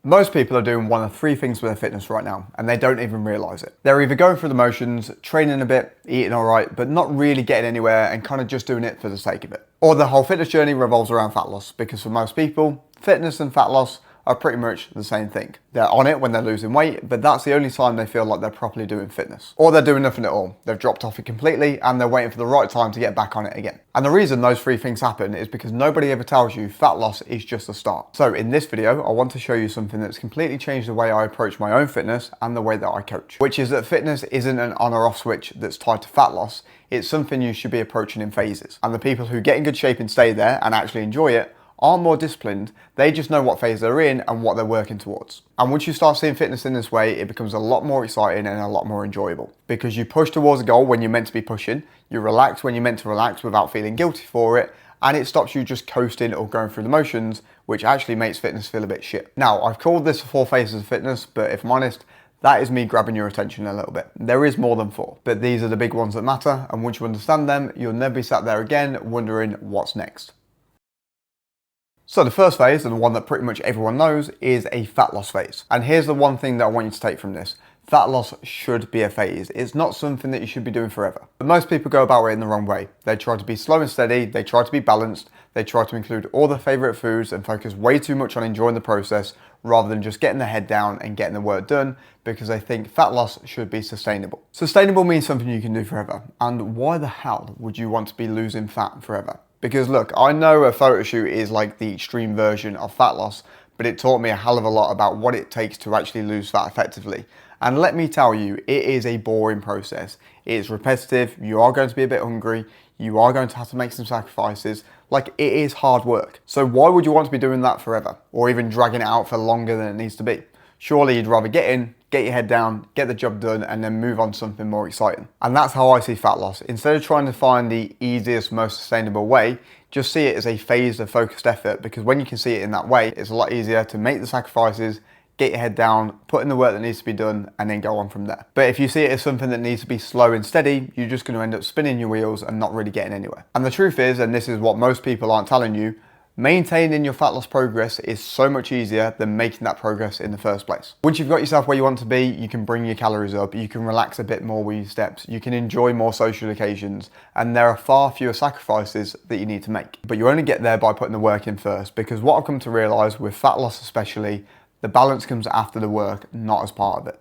Most people are doing one of three things with their fitness right now, and they don't even realize it. They're either going through the motions, training a bit, eating all right, but not really getting anywhere and kind of just doing it for the sake of it. Or the whole fitness journey revolves around fat loss, because for most people, fitness and fat loss are pretty much the same thing. They're on it when they're losing weight, but that's the only time they feel like they're properly doing fitness. Or they're doing nothing at all. They've dropped off it completely and they're waiting for the right time to get back on it again. And the reason those three things happen is because nobody ever tells you fat loss is just a start. So in this video, I want to show you something that's completely changed the way I approach my own fitness and the way that I coach, which is that fitness isn't an on or off switch that's tied to fat loss. It's something you should be approaching in phases. And the people who get in good shape and stay there and actually enjoy it are more disciplined. They just know what phase they're in and what they're working towards. And once you start seeing fitness in this way, it becomes a lot more exciting and a lot more enjoyable, because you push towards a goal when you're meant to be pushing, you relax when you're meant to relax without feeling guilty for it, and it stops you just coasting or going through the motions, which actually makes fitness feel a bit shit. Now, I've called this 4 phases of fitness, but if I'm honest, that is me grabbing your attention a little bit. There is more than 4, but these are the big ones that matter, and once you understand them, you'll never be sat there again wondering what's next. So the first phase, and the one that pretty much everyone knows, is a fat loss phase. And here's the one thing that I want you to take from this. Fat loss should be a phase. It's not something that you should be doing forever. But most people go about it in the wrong way. They try to be slow and steady, they try to be balanced, they try to include all their favourite foods and focus way too much on enjoying the process rather than just getting their head down and getting the work done, because they think fat loss should be sustainable. Sustainable means something you can do forever. And why the hell would you want to be losing fat forever? Because look, I know a photo shoot is like the extreme version of fat loss, but it taught me a hell of a lot about what it takes to actually lose fat effectively. And let me tell you, it is a boring process. It's repetitive, you are going to be a bit hungry, you are going to have to make some sacrifices. Like, it is hard work. So why would you want to be doing that forever? Or even dragging it out for longer than it needs to be? Surely you'd rather get in, get your head down, get the job done, and then move on to something more exciting. And that's how I see fat loss. Instead of trying to find the easiest, most sustainable way, just see it as a phased and focused effort, because when you can see it in that way, it's a lot easier to make the sacrifices, get your head down, put in the work that needs to be done, and then go on from there. But if you see it as something that needs to be slow and steady, you're just going to end up spinning your wheels and not really getting anywhere. And the truth is, and this is what most people aren't telling you, maintaining your fat loss progress is so much easier than making that progress in the first place. Once you've got yourself where you want to be, you can bring your calories up, you can relax a bit more with your steps, you can enjoy more social occasions, and there are far fewer sacrifices that you need to make. But you only get there by putting the work in first, because what I've come to realise with fat loss especially, the balance comes after the work, not as part of it.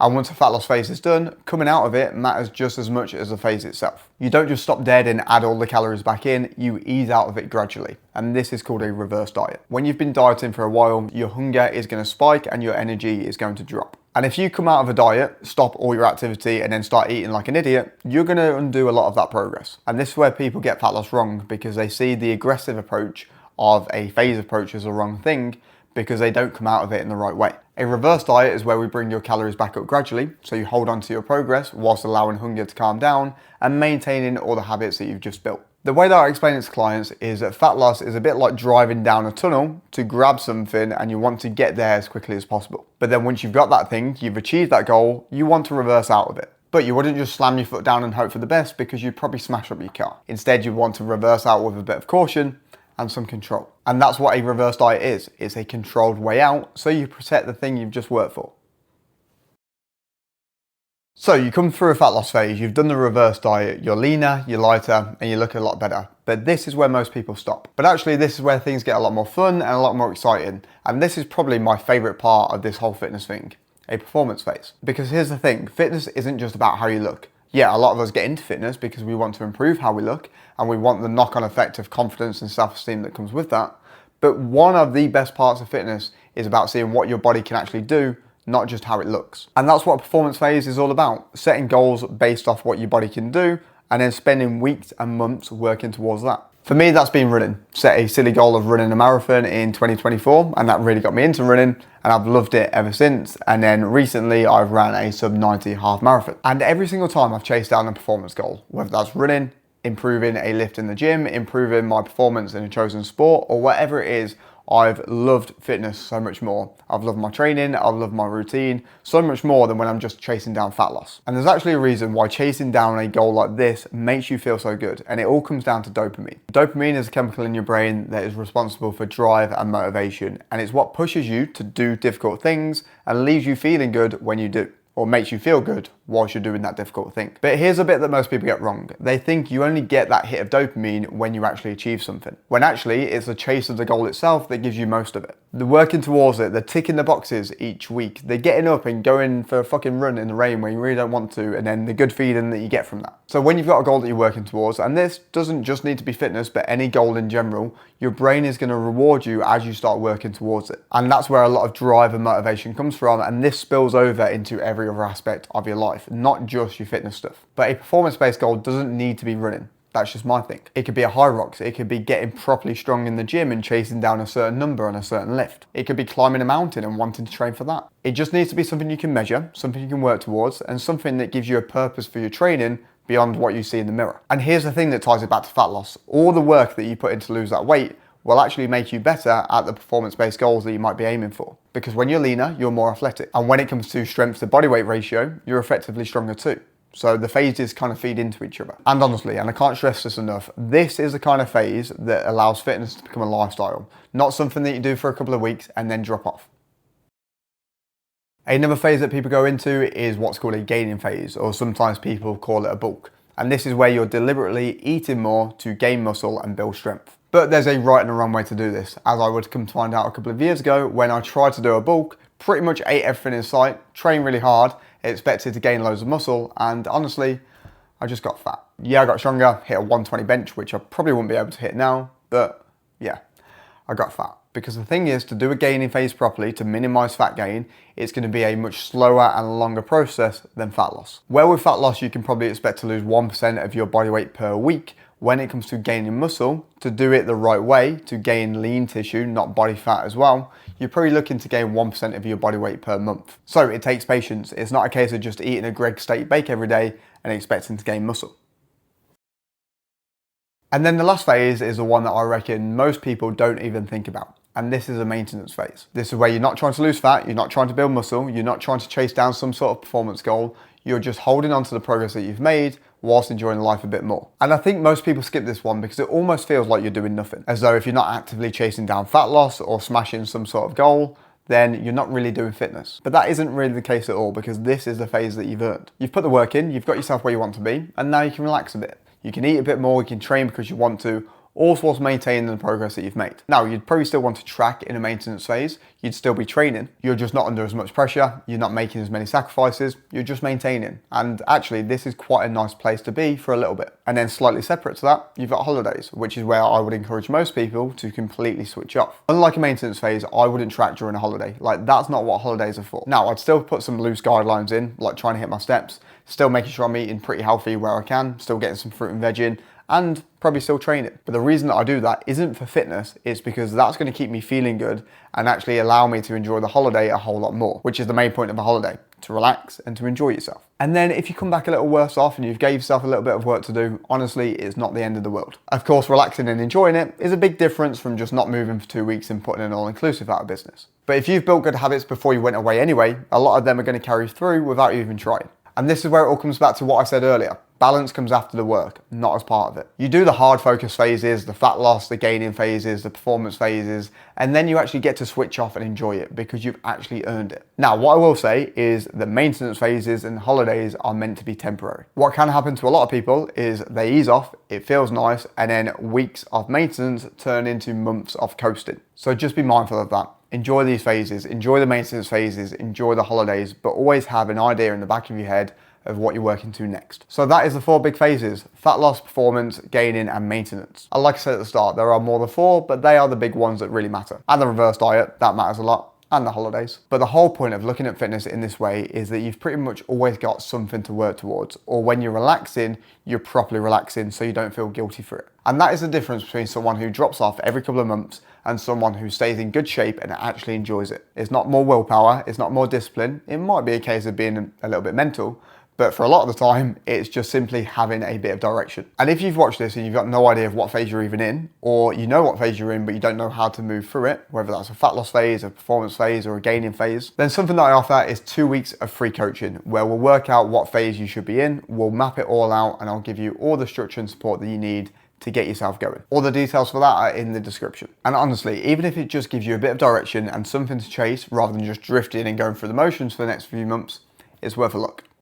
And once the fat loss phase is done, coming out of it matters just as much as the phase itself. You don't just stop dead and add all the calories back in, you ease out of it gradually. And this is called a reverse diet. When you've been dieting for a while, your hunger is going to spike and your energy is going to drop. And if you come out of a diet, stop all your activity and then start eating like an idiot, you're going to undo a lot of that progress. And this is where people get fat loss wrong, because they see the aggressive approach of a phase approach as a wrong thing, because they don't come out of it in the right way. A reverse diet is where we bring your calories back up gradually, so you hold on to your progress whilst allowing hunger to calm down and maintaining all the habits that you've just built. The way that I explain it to clients is that fat loss is a bit like driving down a tunnel to grab something, and you want to get there as quickly as possible. But then once you've got that thing, you've achieved that goal, you want to reverse out of it. But you wouldn't just slam your foot down and hope for the best, because you'd probably smash up your car. Instead, you want to reverse out with a bit of caution and some control. And that's what a reverse diet is. It's a controlled way out, so you protect the thing you've just worked for. So you come through a fat loss phase, you've done the reverse diet, you're leaner, you're lighter, and you look a lot better. But this is where most people stop. But actually, this is where things get a lot more fun and a lot more exciting. And this is probably my favorite part of this whole fitness thing, a performance phase. Because here's the thing, fitness isn't just about how you look. Yeah, a lot of us get into fitness because we want to improve how we look, and we want the knock-on effect of confidence and self-esteem that comes with that. But one of the best parts of fitness is about seeing what your body can actually do, not just how it looks. And that's what a performance phase is all about, setting goals based off what your body can do, and then spending weeks and months working towards that. For me, that's been running. Set a silly goal of running a marathon in 2024, and that really got me into running, and I've loved it ever since. And then recently I've ran a sub 90 half marathon. And every single time I've chased down a performance goal, whether that's running, improving a lift in the gym, improving my performance in a chosen sport, or whatever it is, I've loved fitness so much more. I've loved my training, I've loved my routine so much more than when I'm just chasing down fat loss. And there's actually a reason why chasing down a goal like this makes you feel so good, and it all comes down to dopamine. Dopamine is a chemical in your brain that is responsible for drive and motivation, and it's what pushes you to do difficult things and leaves you feeling good when you do, or makes you feel good whilst you're doing that difficult thing. But here's a bit that most people get wrong. They think you only get that hit of dopamine when you actually achieve something, when actually it's the chase of the goal itself that gives you most of it. The working towards it, the ticking the boxes each week, the getting up and going for a fucking run in the rain when you really don't want to, and then the good feeling that you get from that. So when you've got a goal that you're working towards, and this doesn't just need to be fitness, but any goal in general, your brain is going to reward you as you start working towards it. And that's where a lot of drive and motivation comes from, and this spills over into every other aspect of your life, not just your fitness stuff. But a performance-based goal doesn't need to be running. That's just my thing. It could be a high rocks. It could be getting properly strong in the gym and chasing down a certain number on a certain lift. It could be climbing a mountain and wanting to train for that. It just needs to be something you can measure, something you can work towards, and something that gives you a purpose for your training beyond what you see in the mirror. And here's the thing that ties it back to fat loss. All the work that you put in to lose that weight will actually make you better at the performance-based goals that you might be aiming for. Because when you're leaner, you're more athletic. And when it comes to strength to body weight ratio, you're effectively stronger too. So the phases kind of feed into each other. And honestly, and I can't stress this enough, this is the kind of phase that allows fitness to become a lifestyle, not something that you do for a couple of weeks and then drop off. Another phase that people go into is what's called a gaining phase, or sometimes people call it a bulk. And this is where you're deliberately eating more to gain muscle and build strength. But there's a right and a wrong way to do this, as I would come to find out a couple of years ago when I tried to do a bulk, pretty much ate everything in sight, trained really hard, expected to gain loads of muscle, and honestly, I just got fat. Yeah, I got stronger, hit a 120 bench, which I probably wouldn't be able to hit now, but yeah, I got fat. Because the thing is, to do a gaining phase properly, to minimize fat gain, it's going to be a much slower and longer process than fat loss. Where with fat loss, you can probably expect to lose 1% of your body weight per week. When it comes to gaining muscle, to do it the right way, to gain lean tissue, not body fat as well, you're probably looking to gain 1% of your body weight per month. So it takes patience. It's not a case of just eating a Greggs steak bake every day and expecting to gain muscle. And then the last phase is the one that I reckon most people don't even think about. And this is a maintenance phase. This is where you're not trying to lose fat, you're not trying to build muscle, you're not trying to chase down some sort of performance goal, you're just holding on to the progress that you've made whilst enjoying life a bit more. And I think most people skip this one because it almost feels like you're doing nothing. As though if you're not actively chasing down fat loss or smashing some sort of goal, then you're not really doing fitness. But that isn't really the case at all, because this is the phase that you've earned. You've put the work in, you've got yourself where you want to be, and now you can relax a bit. You can eat a bit more, you can train because you want to, all whilst maintaining the progress that you've made. Now, you'd probably still want to track in a maintenance phase. You'd still be training. You're just not under as much pressure. You're not making as many sacrifices. You're just maintaining. And actually, this is quite a nice place to be for a little bit. And then slightly separate to that, you've got holidays, which is where I would encourage most people to completely switch off. Unlike a maintenance phase, I wouldn't track during a holiday. Like, that's not what holidays are for. Now, I'd still put some loose guidelines in, like trying to hit my steps, still making sure I'm eating pretty healthy where I can, still getting some fruit and veg in, and probably still train it. But the reason that I do that isn't for fitness, it's because that's going to keep me feeling good and actually allow me to enjoy the holiday a whole lot more, which is the main point of a holiday, to relax and to enjoy yourself. And then if you come back a little worse off and you've gave yourself a little bit of work to do, honestly, it's not the end of the world. Of course, relaxing and enjoying it is a big difference from just not moving for 2 weeks and putting an all-inclusive out of business. But if you've built good habits before you went away anyway, a lot of them are going to carry through without you even trying. And this is where it all comes back to what I said earlier. Balance comes after the work, not as part of it. You do the hard focus phases, the fat loss, the gaining phases, the performance phases, and then you actually get to switch off and enjoy it because you've actually earned it. Now, what I will say is the maintenance phases and holidays are meant to be temporary. What can happen to a lot of people is they ease off, it feels nice, and then weeks of maintenance turn into months of coasting. So just be mindful of that. Enjoy these phases, enjoy the maintenance phases, enjoy the holidays, but always have an idea in the back of your head of what you're working to next. So that is the 4 big phases: fat loss, performance, gaining, and maintenance. And like I said at the start, there are more than 4, but they are the big ones that really matter. And the reverse diet, that matters a lot, and the holidays. But the whole point of looking at fitness in this way is that you've pretty much always got something to work towards, or when you're relaxing, you're properly relaxing so you don't feel guilty for it. And that is the difference between someone who drops off every couple of months and someone who stays in good shape and actually enjoys it. It's not more willpower, it's not more discipline. It might be a case of being a little bit mental, But for a lot of the time, it's just simply having a bit of direction. And if you've watched this and you've got no idea of what phase you're even in, or you know what phase you're in, but you don't know how to move through it, whether that's a fat loss phase, a performance phase, or a gaining phase, then something that I offer is 2 weeks of free coaching, where we'll work out what phase you should be in, we'll map it all out, and I'll give you all the structure and support that you need to get yourself going. All the details for that are in the description. And honestly, even if it just gives you a bit of direction and something to chase rather than just drifting and going through the motions for the next few months, it's worth a look.